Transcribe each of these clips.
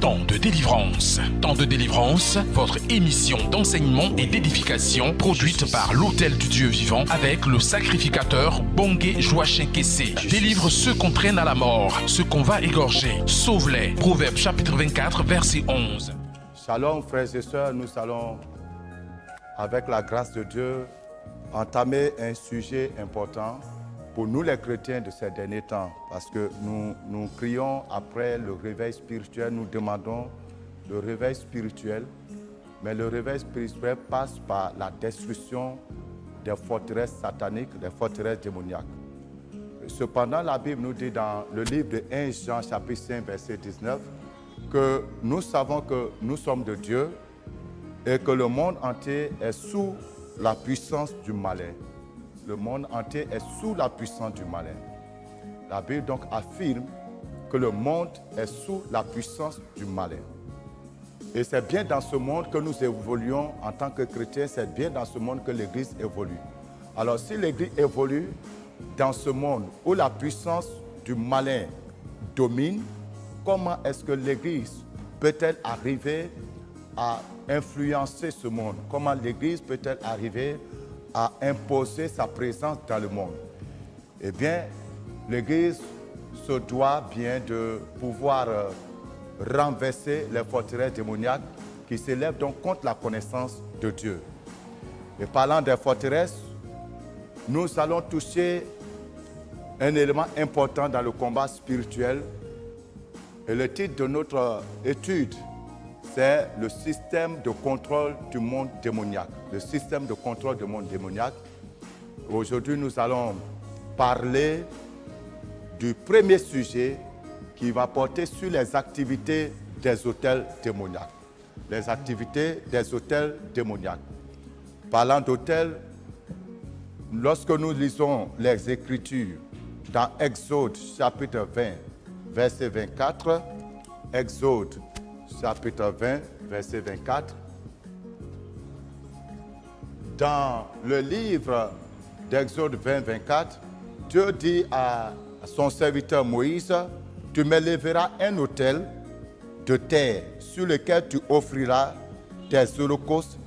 Temps de délivrance. Temps de délivrance, votre émission d'enseignement et d'édification produite par l'Autel du Dieu vivant avec le sacrificateur Bongé Joachim Kessé. Délivre ceux qu'on traîne à la mort, ceux qu'on va égorger. Sauve-les. Proverbe chapitre 24, verset 11. Shalom frères et sœurs, nous allons, avec la grâce de Dieu, entamer un sujet important pour nous les chrétiens de ces derniers temps, parce que nous crions après le réveil spirituel, nous demandons le réveil spirituel, mais le réveil spirituel passe par la destruction des forteresses sataniques, des forteresses démoniaques. Cependant, la Bible nous dit dans le livre de 1 Jean chapitre 5 verset 19 que nous savons que nous sommes de Dieu et que le monde entier est sous la puissance du malin. Le monde entier est sous la puissance du malin. La Bible donc affirme que le monde est sous la puissance du malin. Et c'est bien dans ce monde que nous évoluons en tant que chrétiens, c'est bien dans ce monde que l'Église évolue. Alors si l'Église évolue dans ce monde où la puissance du malin domine, comment est-ce que l'Église peut-elle arriver à influencer ce monde? Comment l'Église peut-elle arriver à imposer sa présence dans le monde? Eh bien, l'Église se doit bien de pouvoir renverser les forteresses démoniaques qui s'élèvent donc contre la connaissance de Dieu. Et parlant des forteresses, nous allons toucher un élément important dans le combat spirituel. Et le titre de notre étude, c'est le système de contrôle du monde démoniaque. Le système de contrôle du monde démoniaque. Aujourd'hui, nous allons parler du premier sujet qui va porter sur les activités des autels démoniaques. Les activités des autels démoniaques. Parlant d'autels, lorsque nous lisons les Écritures dans Exode chapitre 20, verset 24, Exode chapitre 20, verset 24. Dans le livre d'Exode 20, 24, Dieu dit à son serviteur Moïse, « Tu m'élèveras un autel de terre sur lequel tu offriras tes holocaustes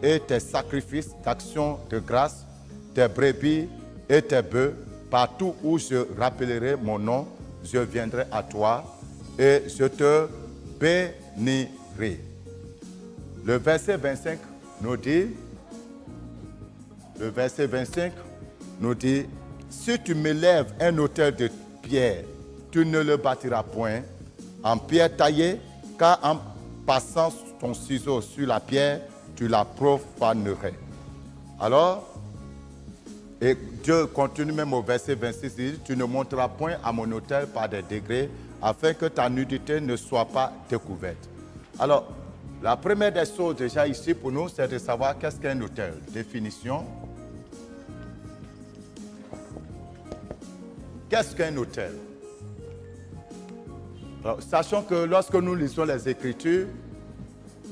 et tes sacrifices d'action de grâce, tes brebis et tes bœufs. Partout où je rappellerai mon nom, je viendrai à toi et je te bénirai. » Le verset 25 nous dit, si tu m'élèves un autel de pierre, tu ne le bâtiras point en pierre taillée, car en passant ton ciseau sur la pierre, tu la profanerais. Alors, et Dieu continue même au verset 26, il dit, tu ne monteras point à mon autel par des degrés, afin que ta nudité ne soit pas découverte. Alors, la première des choses déjà ici pour nous, c'est de savoir qu'est-ce qu'un autel. Définition. Qu'est-ce qu'un autel? Alors, sachant que lorsque nous lisons les Écritures,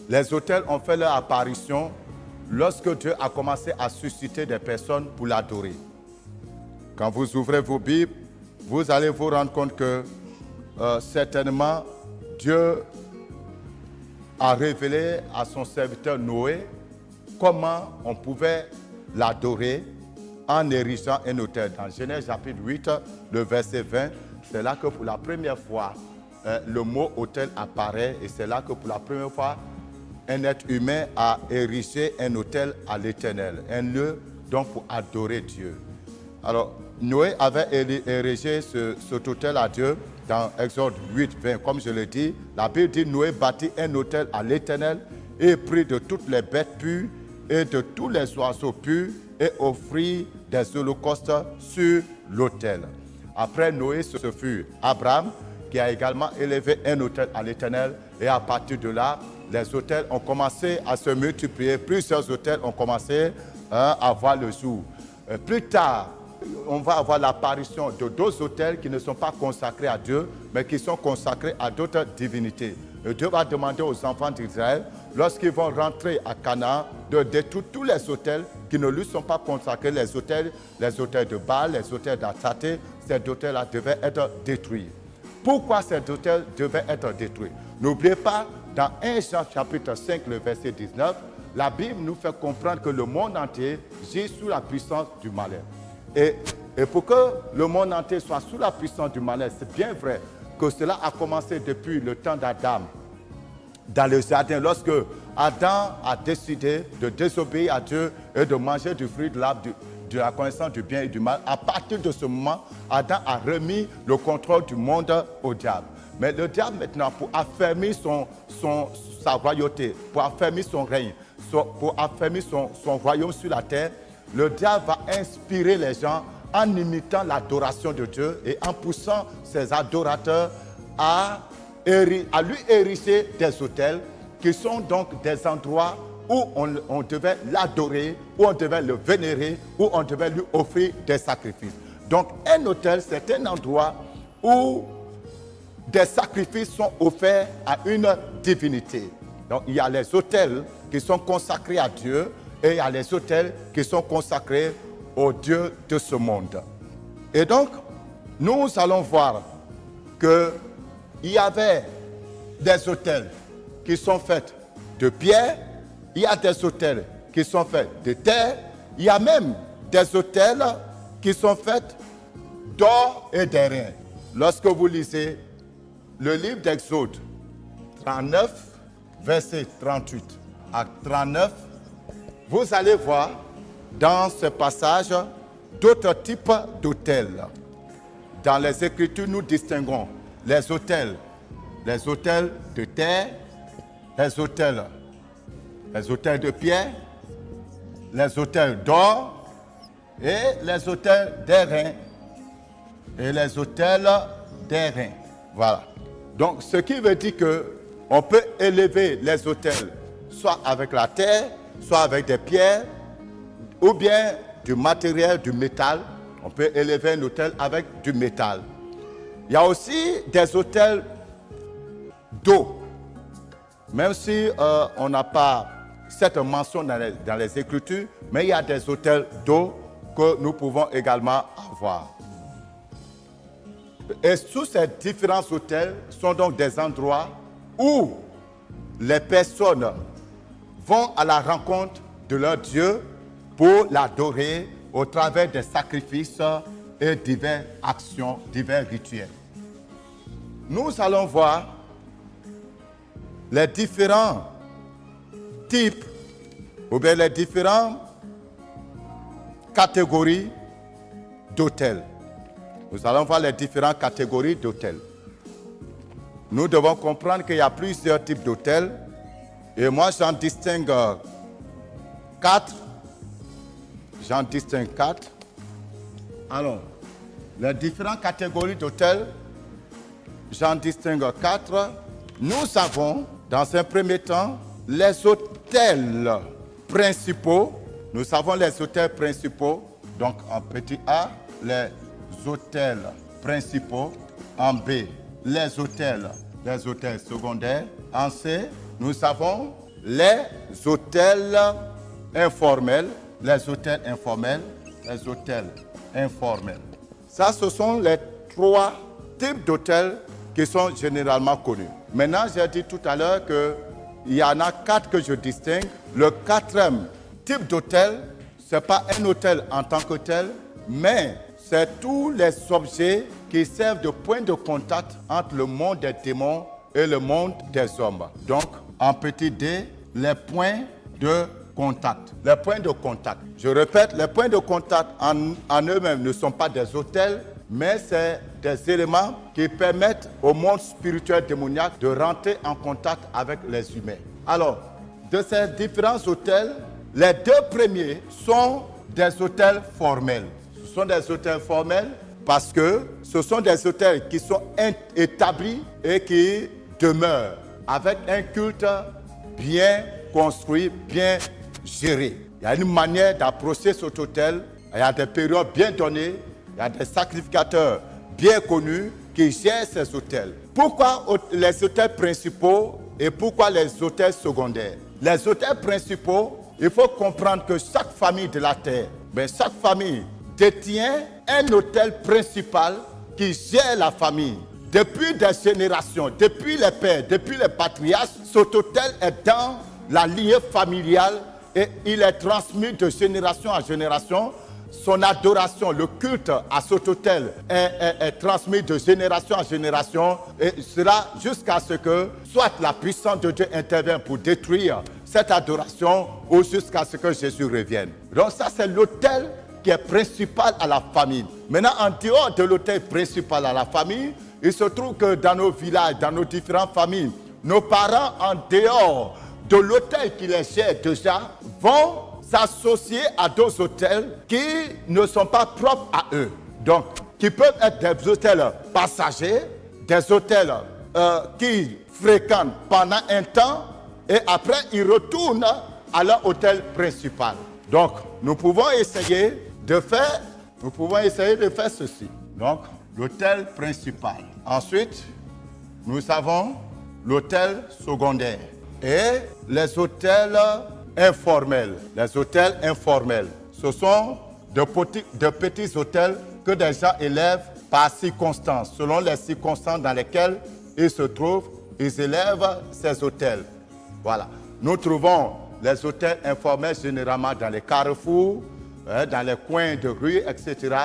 les autels ont fait leur apparition lorsque Dieu a commencé à susciter des personnes pour l'adorer. Quand vous ouvrez vos Bibles, vous allez vous rendre compte que certainement Dieu a révélé à son serviteur Noé comment on pouvait l'adorer en érigeant un autel. Dans Genèse chapitre 8, le verset 20, c'est là que pour la première fois le mot autel apparaît et c'est là que pour la première fois un être humain a érigé un autel à l'Éternel, un lieu donc pour adorer Dieu. Alors, Noé avait érigé cet autel à Dieu dans Exode 8, 20. Comme je l'ai dit, la Bible dit Noé bâtit un autel à l'Éternel et prit de toutes les bêtes pures et de tous les oiseaux purs et offrit des holocaustes sur l'autel. Après Noé, ce fut Abraham qui a également élevé un autel à l'Éternel et à partir de là, les autels ont commencé à se multiplier. Plusieurs autels ont commencé à voir le jour. Plus tard, on va avoir l'apparition de d'autres autels qui ne sont pas consacrés à Dieu, mais qui sont consacrés à d'autres divinités. Et Dieu va demander aux enfants d'Israël, lorsqu'ils vont rentrer à Canaan, de détruire tous les autels qui ne lui sont pas consacrés, les autels de Baal, les autels d'Astarté, ces autels-là devaient être détruits. pourquoi ces autels devaient être détruits. N'oubliez pas, dans 1 Jean chapitre 5, le verset 19, la Bible nous fait comprendre que le monde entier gît sous la puissance du malheur. Et pour que le monde entier soit sous la puissance du malheur, c'est bien vrai que cela a commencé depuis le temps d'Adam, dans le jardin, lorsque Adam a décidé de désobéir à Dieu et de manger du fruit de l'arbre de la connaissance du bien et du mal. À partir de ce moment, Adam a remis le contrôle du monde au diable. Mais le diable maintenant, pour affermir sa royauté, pour affermir son règne, pour affermir son royaume sur la terre, le diable va inspirer les gens en imitant l'adoration de Dieu et en poussant ses adorateurs à lui ériger des autels qui sont donc des endroits où on devait l'adorer, où on devait le vénérer, où on devait lui offrir des sacrifices. Donc un autel, c'est un endroit où des sacrifices sont offerts à une divinité. Donc il y a les autels qui sont consacrés à Dieu et il y a les autels qui sont consacrés au Dieu de ce monde. Et donc, nous allons voir qu'il y avait des autels qui sont faits de pierre, il y a des autels qui sont faits de terre, il y a même des autels qui sont faits d'or et d'airain. Lorsque vous lisez le livre d'Exode 39, verset 38 à 39, vous allez voir dans ce passage d'autres types d'autels. Dans les Écritures, nous distinguons les autels de terre, les autels de pierre, les autels d'or et les autels d'airain. Voilà. Donc, ce qui veut dire qu'on peut élever les autels soit avec la terre, soit avec des pierres, ou bien du matériel, du métal. On peut élever un autel avec du métal. Il y a aussi des autels d'eau. Même si on n'a pas cette mention dans les Écritures, mais il y a des autels d'eau que nous pouvons également avoir. Et tous ces différents autels sont donc des endroits où les personnes vont à la rencontre de leur Dieu pour l'adorer au travers des sacrifices et diverses actions, divers rituels. Nous allons voir les différents types ou bien les différentes catégories d'autels. Nous allons voir les différentes catégories d'autels. Nous devons comprendre qu'il y a plusieurs types d'autels et moi j'en distingue 4. Alors, les différentes catégories d'autels, j'en distingue 4. Nous avons, dans un premier temps, les autels principaux. Nous avons les autels principaux. Donc, en petit a, les autels principaux. En B, les autels secondaires. En C, nous avons les autels informels. Ça, ce sont les 3 types d'autels qui sont généralement connus. Maintenant, j'ai dit tout à l'heure qu'il y en a 4 que je distingue. Le 4e type d'autel, ce n'est pas un autel en tant que tel, mais c'est tous les objets qui servent de point de contact entre le monde des démons et le monde des hommes. Donc, en petit d, les points de contact. Les points de contact. Je répète, les points de contact en eux-mêmes ne sont pas des autels, mais c'est des éléments qui permettent au monde spirituel démoniaque de rentrer en contact avec les humains. Alors, de ces différents autels, les 2 premiers sont des autels formels. Ce sont des autels formels parce que ce sont des autels qui sont établis et qui demeurent avec un culte bien construit, bien géré. Il y a une manière d'approcher cet autel, il y a des périodes bien données, il y a des sacrificateurs bien connus qui gèrent ces autels. Pourquoi les autels principaux et pourquoi les autels secondaires? Les autels principaux, il faut comprendre que chaque famille de la terre, chaque famille détient un autel principal qui gère la famille. depuis des générations, depuis les pères, depuis les patriarches, cet autel est dans la lignée familiale et il est transmis de génération à génération. Son adoration, le culte à cet autel est transmis de génération en génération et cela jusqu'à ce que soit la puissance de Dieu intervienne pour détruire cette adoration ou jusqu'à ce que Jésus revienne. Donc ça, c'est l'autel qui est principal à la famille. Maintenant, en dehors de l'autel principal à la famille, il se trouve que dans nos villages, dans nos différentes familles, nos parents, en dehors de l'autel qui les gère déjà, vont s'associer à d'autres autels qui ne sont pas propres à eux. Donc, qui peuvent être des autels passagers, des autels qui fréquentent pendant un temps et après ils retournent à leur autel principal. Donc, nous pouvons essayer de faire ceci. Donc, l'autel principal. Ensuite, nous avons l'autel secondaire et les autels informels. Les autels informels, ce sont de petits autels que des gens élèvent par circonstances. Selon les circonstances dans lesquelles ils se trouvent, ils élèvent ces autels. Voilà. Nous trouvons les autels informels généralement dans les carrefours, dans les coins de rue, etc.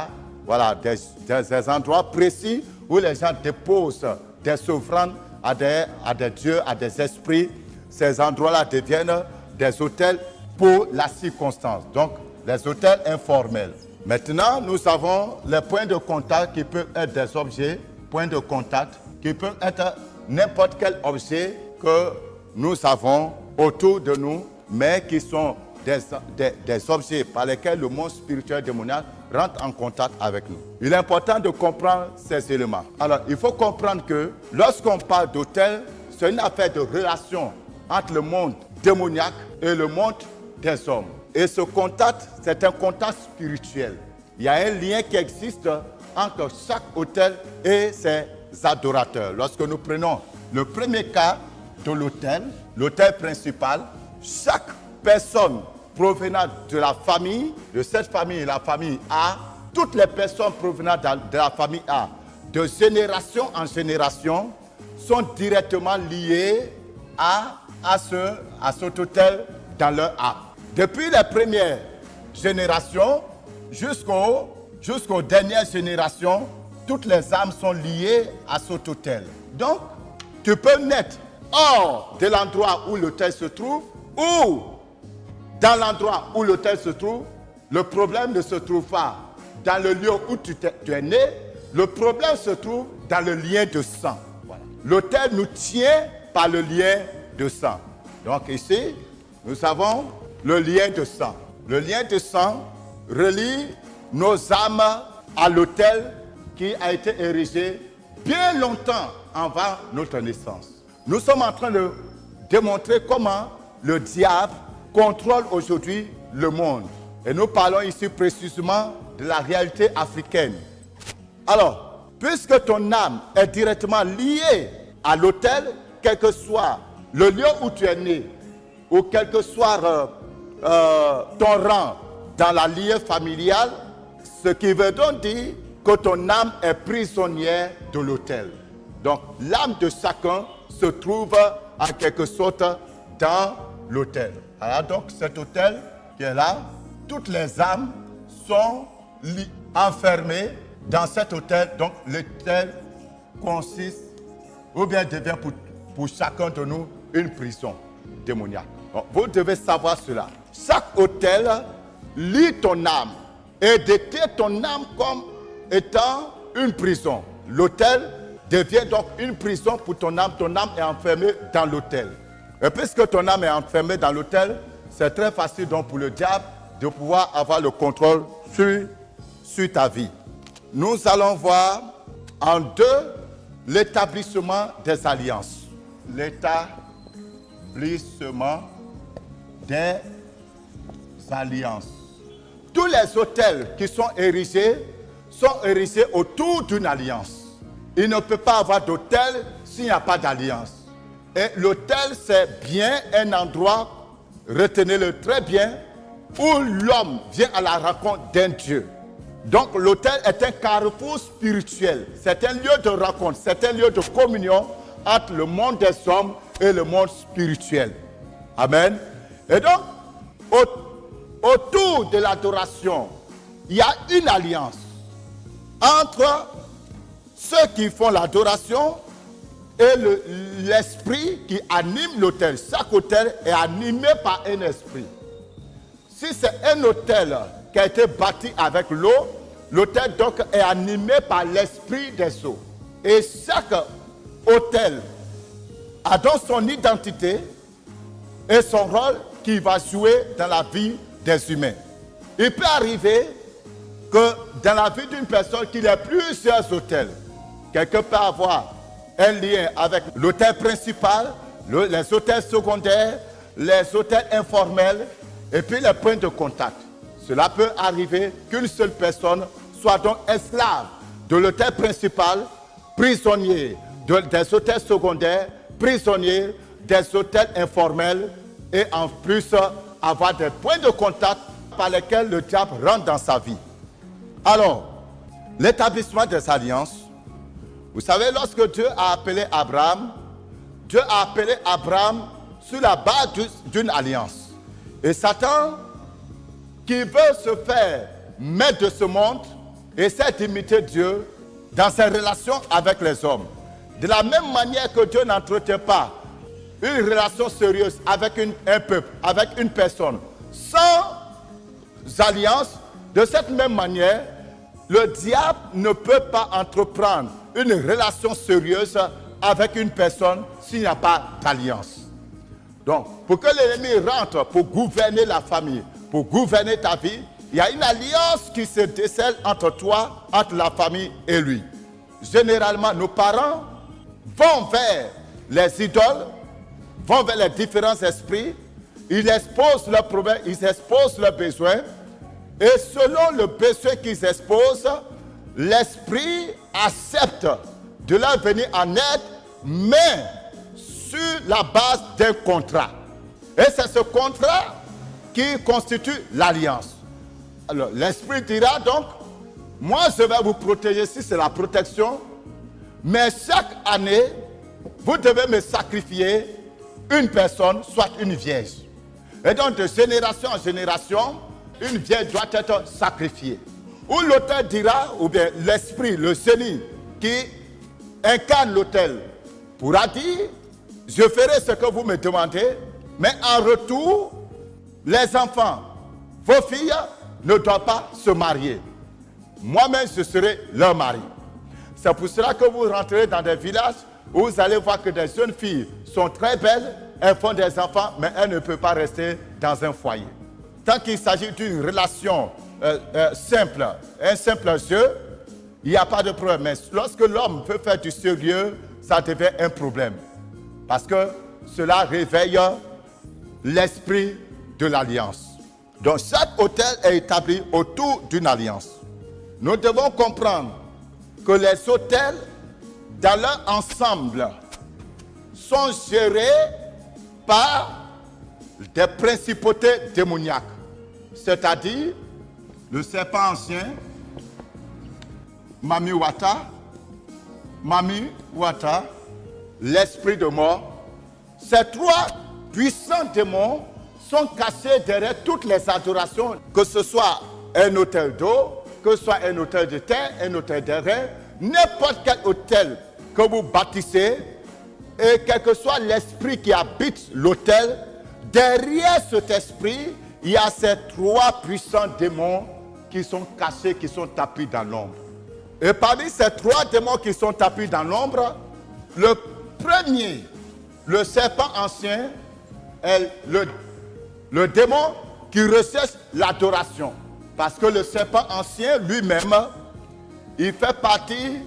Voilà, des endroits précis où les gens déposent des offrandes à des dieux, à des esprits. Ces endroits-là deviennent des autels pour la circonstance. Donc, les autels informels. Maintenant, nous avons les points de contact qui peuvent être des objets, points de contact qui peuvent être n'importe quel objet que nous avons autour de nous, mais qui sont des objets par lesquels le monde spirituel démoniaque rentre en contact avec nous. Il est important de comprendre ces éléments. Alors, il faut comprendre que lorsqu'on parle d'autel, c'est une affaire de relation entre le monde démoniaque et le monde des hommes. Et ce contact, c'est un contact spirituel. Il y a un lien qui existe entre chaque autel et ses adorateurs. Lorsque nous prenons le premier cas de l'autel principal, chaque personne provenant de la famille, de cette famille, la famille A, toutes les personnes provenant de la famille A, de génération en génération, sont directement liées à cet autel dans leur âme. Depuis les premières générations jusqu'aux dernières générations, toutes les âmes sont liées à cet autel. Donc, tu peux naître hors de l'endroit où l'autel se trouve ou dans l'endroit où l'autel se trouve. Le problème ne se trouve pas dans le lieu où tu es né, le problème se trouve dans le lien de sang. Voilà. L'autel nous tient par le lien de sang. Donc ici, nous avons le lien de sang. Le lien de sang relie nos âmes à l'autel qui a été érigé bien longtemps avant notre naissance. Nous sommes en train de démontrer comment le diable contrôle aujourd'hui le monde. Et nous parlons ici précisément de la réalité africaine. Alors, puisque ton âme est directement liée à l'autel, quel que soit le lieu où tu es né, ou quel que soit ton rang dans la lignée familiale, ce qui veut donc dire que ton âme est prisonnière de l'autel. Donc, l'âme de chacun se trouve en quelque sorte dans l'autel. Alors donc, cet autel qui est là, toutes les âmes sont enfermées dans cet autel. Donc, l'autel consiste, ou bien devient pour chacun de nous, une prison démoniaque. Donc, vous devez savoir cela. Chaque autel lie ton âme et détient ton âme comme étant une prison. L'autel devient donc une prison pour ton âme. Ton âme est enfermée dans l'autel. Et puisque ton âme est enfermée dans l'autel, c'est très facile donc pour le diable de pouvoir avoir le contrôle sur ta vie. Nous allons voir en deux l'établissement des alliances. L'établissement des alliances. Tous les autels qui sont érigés autour d'une alliance. Il ne peut pas avoir d'autel s'il n'y a pas d'alliance. Et l'autel, c'est bien un endroit, retenez-le très bien, où l'homme vient à la rencontre d'un Dieu. Donc l'autel est un carrefour spirituel. C'est un lieu de rencontre, c'est un lieu de communion entre le monde des hommes et le monde spirituel. Amen. Et donc, autour de l'adoration, il y a une alliance entre ceux qui font l'adoration et l'esprit qui anime l'autel. Chaque autel est animé par un esprit. Si c'est un autel qui a été bâti avec l'eau, l'autel donc est animé par l'esprit des eaux. Et chaque autel a donc son identité et son rôle qu'il va jouer dans la vie des humains. Il peut arriver que dans la vie d'une personne qu'il y ait plusieurs autels. Quelqu'un peut avoir un lien avec l'autel principal, les autels secondaires, les autels informels et puis les points de contact. Cela peut arriver qu'une seule personne soit donc esclave de l'autel principal, prisonnier des autels secondaires, prisonnier des autels informels et en plus avoir des points de contact par lesquels le diable rentre dans sa vie. Alors, l'établissement des alliances, vous savez, lorsque Dieu a appelé Abraham sur la base d'une alliance. Et Satan, qui veut se faire maître de ce monde, essaie d'imiter Dieu dans ses relations avec les hommes. De la même manière que Dieu n'entretient pas une relation sérieuse avec un peuple, avec une personne, sans alliance, de cette même manière, le diable ne peut pas entreprendre une relation sérieuse avec une personne s'il n'y a pas d'alliance. Donc, pour que l'ennemi rentre pour gouverner la famille, pour gouverner ta vie, il y a une alliance qui se décèle entre toi, entre la famille et lui. Généralement, nos parents vont vers les idoles, vont vers les différents esprits, ils exposent leurs problèmes, ils exposent leurs besoins, et selon le besoin qu'ils exposent, l'esprit accepte de leur venir en aide, mais sur la base d'un contrat. Et c'est ce contrat qui constitue l'alliance. Alors, l'esprit dira donc, moi je vais vous protéger si c'est la protection, mais chaque année, vous devez me sacrifier une personne, soit une vierge. Et donc, de génération en génération, une vierge doit être sacrifiée. Ou l'autel dira, ou bien l'esprit, le génie qui incarne l'autel pourra dire, je ferai ce que vous me demandez, mais en retour, les enfants, vos filles ne doivent pas se marier. Moi-même, je serai leur mari. C'est pour cela que vous rentrez dans des villages où vous allez voir que des jeunes filles sont très belles, elles font des enfants, mais elles ne peuvent pas rester dans un foyer. Tant qu'il s'agit d'une relation simple, un simple jeu, il n'y a pas de problème. Mais lorsque l'homme veut faire du sérieux, ça devient un problème. Parce que cela réveille l'esprit de l'alliance. Donc chaque autel est établi autour d'une alliance. Nous devons comprendre que les autels, dans leur ensemble, sont gérés par des principautés démoniaques. C'est-à-dire le serpent ancien, Mami Wata, l'esprit de mort. Ces trois puissants démons sont cachés derrière toutes les adorations, que ce soit un autel d'eau, que ce soit un autel de terre, un autel d'air, n'importe quel autel que vous bâtissez, et quel que soit l'esprit qui habite l'autel, derrière cet esprit, il y a ces trois puissants démons qui sont cachés, qui sont tapis dans l'ombre. Et parmi ces trois démons qui sont tapis dans l'ombre, le premier, le serpent ancien, est le démon qui recherche l'adoration. Parce que le serpent ancien lui-même, il fait partie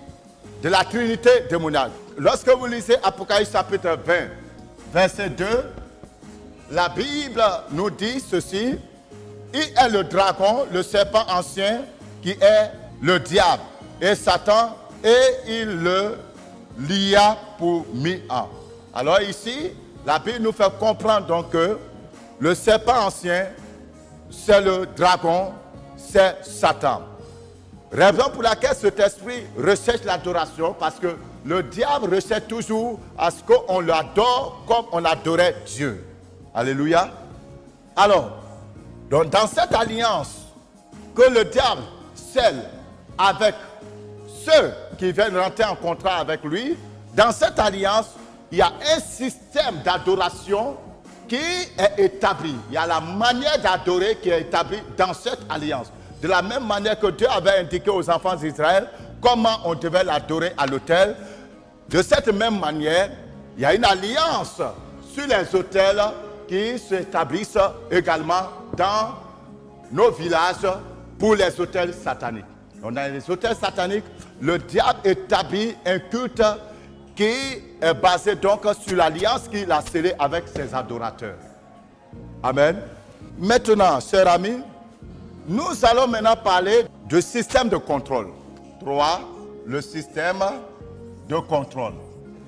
de la Trinité démoniaque. Lorsque vous lisez Apocalypse chapitre 20, verset 2, la Bible nous dit ceci: il est le dragon, le serpent ancien, qui est le diable et Satan, et il le lia pour 1000 ans. Alors ici, la Bible nous fait comprendre donc que le serpent ancien, c'est le dragon, c'est Satan. Raison pour laquelle cet esprit recherche l'adoration, parce que le diable recherche toujours à ce qu'on l'adore comme on adorait Dieu. Alléluia. Alors, donc dans cette alliance que le diable scelle avec ceux qui viennent rentrer en contrat avec lui, dans cette alliance, il y a un système d'adoration qui est établi. Il y a la manière d'adorer qui est établie dans cette alliance. De la même manière que Dieu avait indiqué aux enfants d'Israël comment on devait l'adorer à l'autel, de cette même manière, il y a une alliance sur les autels qui s'établissent également dans nos villages pour les autels sataniques. Donc dans les autels sataniques, le diable établit un culte qui est basé donc sur l'alliance qu'il a scellée avec ses adorateurs. Amen. Maintenant, chers amis, nous allons maintenant parler du système de contrôle. 3. Le système de contrôle.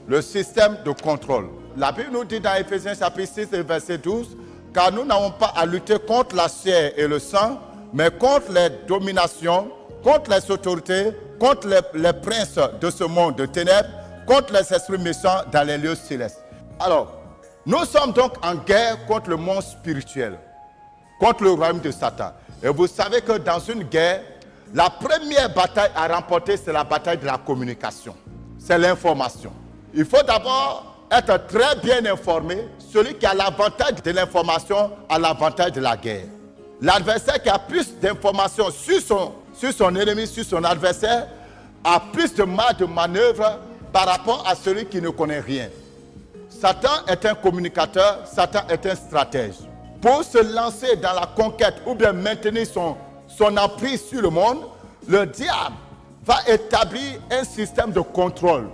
Le système de contrôle. La Bible nous dit dans Éphésiens chapitre 6 et verset 12, « Car nous n'avons pas à lutter contre la chair et le sang, mais contre les dominations, contre les autorités, contre les princes de ce monde de ténèbres, contre les esprits méchants dans les lieux célestes. » Alors, nous sommes donc en guerre contre le monde spirituel, contre le royaume de Satan. Et vous savez que dans une guerre, la première bataille à remporter, c'est la bataille de la communication. C'est l'information. Il faut d'abord être très bien informé. Celui qui a l'avantage de l'information a l'avantage de la guerre. L'adversaire qui a plus d'informations sur son ennemi, sur son adversaire, a plus de marge de manœuvre par rapport à celui qui ne connaît rien. Satan est un communicateur, Satan est un stratège. Pour se lancer dans la conquête ou bien maintenir son emprise sur le monde, le diable va établir un système de contrôle.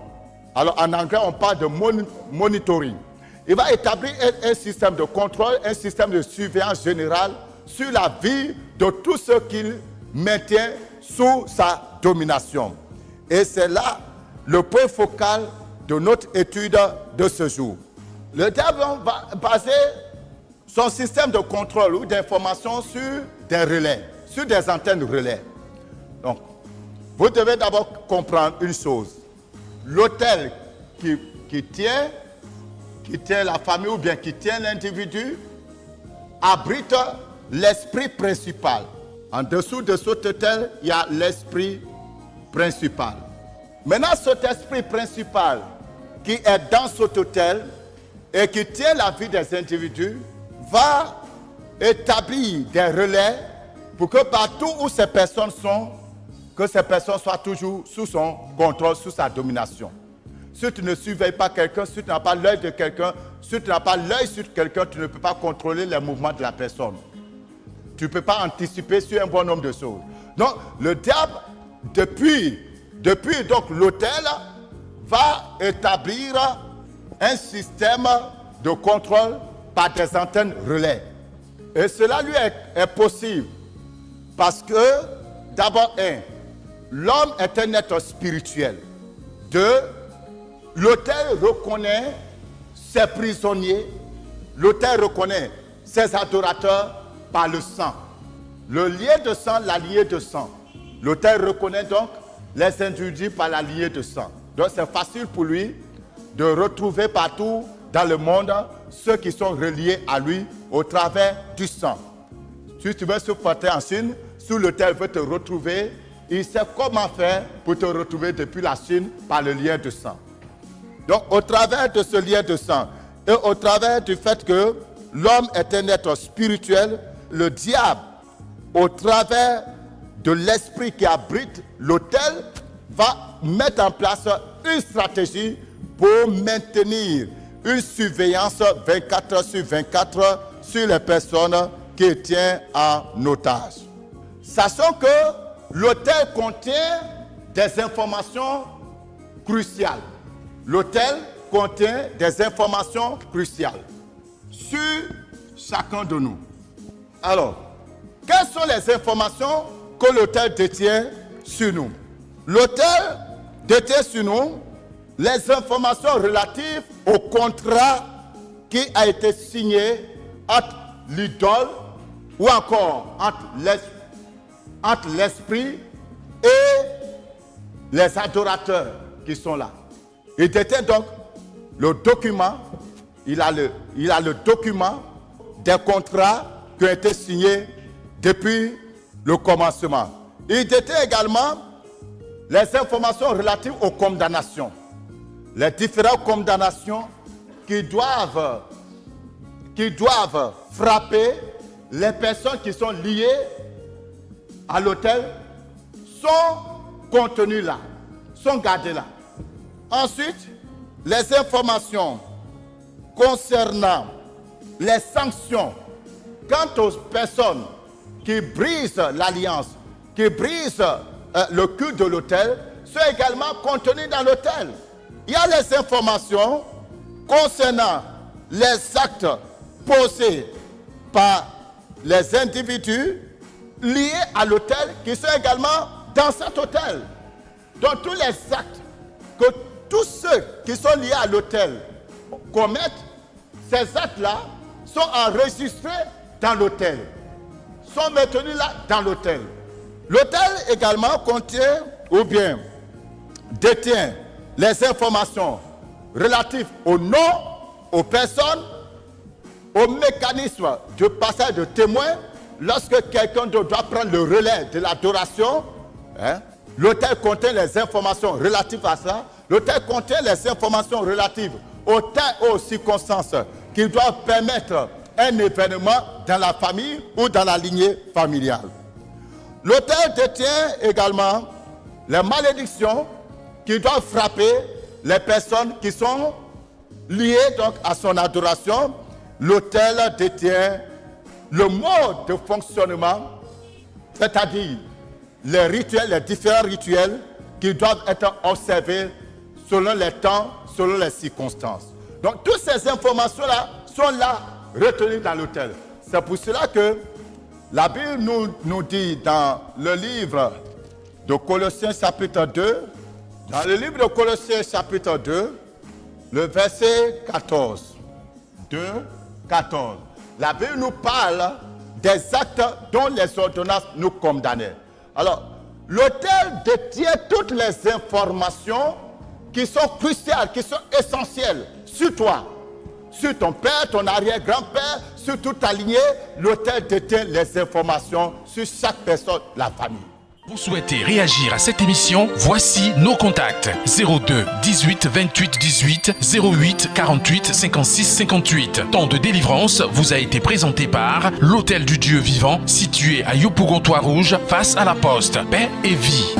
Alors en anglais, on parle de monitoring. Il va établir un système de contrôle, un système de surveillance générale sur la vie de tous ceux qu'il maintient sous sa domination. Et c'est là le point focal de notre étude de ce jour. Le diable va baser son système de contrôle ou d'information sur des relais, sur des antennes relais. Donc, vous devez d'abord comprendre une chose. L'autel qui tient la famille ou bien qui tient l'individu abrite l'esprit principal. En dessous de cet autel, il y a l'esprit principal. Maintenant, cet esprit principal qui est dans cet autel et qui tient la vie des individus va établir des relais pour que partout où ces personnes sont, que ces personnes soient toujours sous son contrôle, sous sa domination. Si tu ne surveilles pas quelqu'un, si tu n'as pas l'œil de quelqu'un, si tu n'as pas l'œil sur quelqu'un, tu ne peux pas contrôler les mouvements de la personne. Tu ne peux pas anticiper sur un bon nombre de choses. Donc, le diable, depuis donc l'autel, va établir un système de contrôle par des antennes relais. Et cela lui est possible parce que, d'abord, l'homme est un être spirituel. 2, l'autel reconnaît ses prisonniers, l'autel reconnaît ses adorateurs par le sang. Le lien de sang, la lignée de sang. L'autel reconnaît donc les individus par la lignée de sang. Donc c'est facile pour lui de retrouver partout dans le monde ceux qui sont reliés à lui au travers du sang. Si tu veux se porter en Chine, sous l'autel veut te retrouver, il sait comment faire pour te retrouver depuis la Chine par le lien de sang. Donc au travers de ce lien de sang et au travers du fait que l'homme est un être spirituel, le diable, au travers de l'esprit qui abrite l'autel, va mettre en place une stratégie pour maintenir une surveillance 24 heures sur 24 sur les personnes qu'il tient en otage. Sachant que l'autel contient des informations cruciales. L'autel contient des informations cruciales sur chacun de nous. Alors, quelles sont les informations que l'autel détient sur nous? L'autel détient sur nous les informations relatives au contrat qui a été signé entre l'idole ou encore entre l'esprit et les adorateurs qui sont là. Il détient donc le document, il a le document des contrats qui ont été signés depuis le commencement. Il détient également les informations relatives aux condamnations, les différentes condamnations qui doivent frapper les personnes qui sont liées à l'autel sont contenues là, sont gardées là. Ensuite, les informations concernant les sanctions quant aux personnes qui brisent l'alliance, qui brisent le culte de l'autel, sont également contenues dans l'autel. Il y a les informations concernant les actes posés par les individus liés à l'autel qui sont également dans cet autel. Donc tous les actes que tous ceux qui sont liés à l'autel commettent, ces actes-là sont enregistrés dans l'autel, sont maintenus là dans l'autel. L'autel également contient ou bien détient les informations relatives aux noms, aux personnes, au mécanisme de passage de témoins lorsque quelqu'un doit prendre le relais de l'adoration. L'autel contient les informations relatives à ça. L'autel contient les informations relatives au temps et aux circonstances qui doivent permettre un événement dans la famille ou dans la lignée familiale. L'autel détient également les malédictions qui doivent frapper les personnes qui sont liées donc à son adoration. L'autel détient le mode de fonctionnement, c'est-à-dire les rituels, les différents rituels qui doivent être observés selon les temps, selon les circonstances. Donc toutes ces informations-là sont là retenues dans l'autel. C'est pour cela que la Bible nous dit dans le livre de Colossiens chapitre 2, dans le livre de Colossiens chapitre 2, le verset 14, 2, 14, la Bible nous parle des actes dont les ordonnances nous condamnaient. Alors, l'autel détient toutes les informations qui sont cruciales, qui sont essentielles sur toi, sur ton père, ton arrière-grand-père, sur toute ta lignée. L'autel détient les informations sur chaque personne, la famille. Vous souhaitez réagir à cette émission? Voici nos contacts: 02 18 28 18 08 48 56 58. Temps de délivrance vous a été présenté par l'Hôtel du Dieu Vivant, situé à Yopougon-Toit-Rouge, face à la Poste. Paix et vie.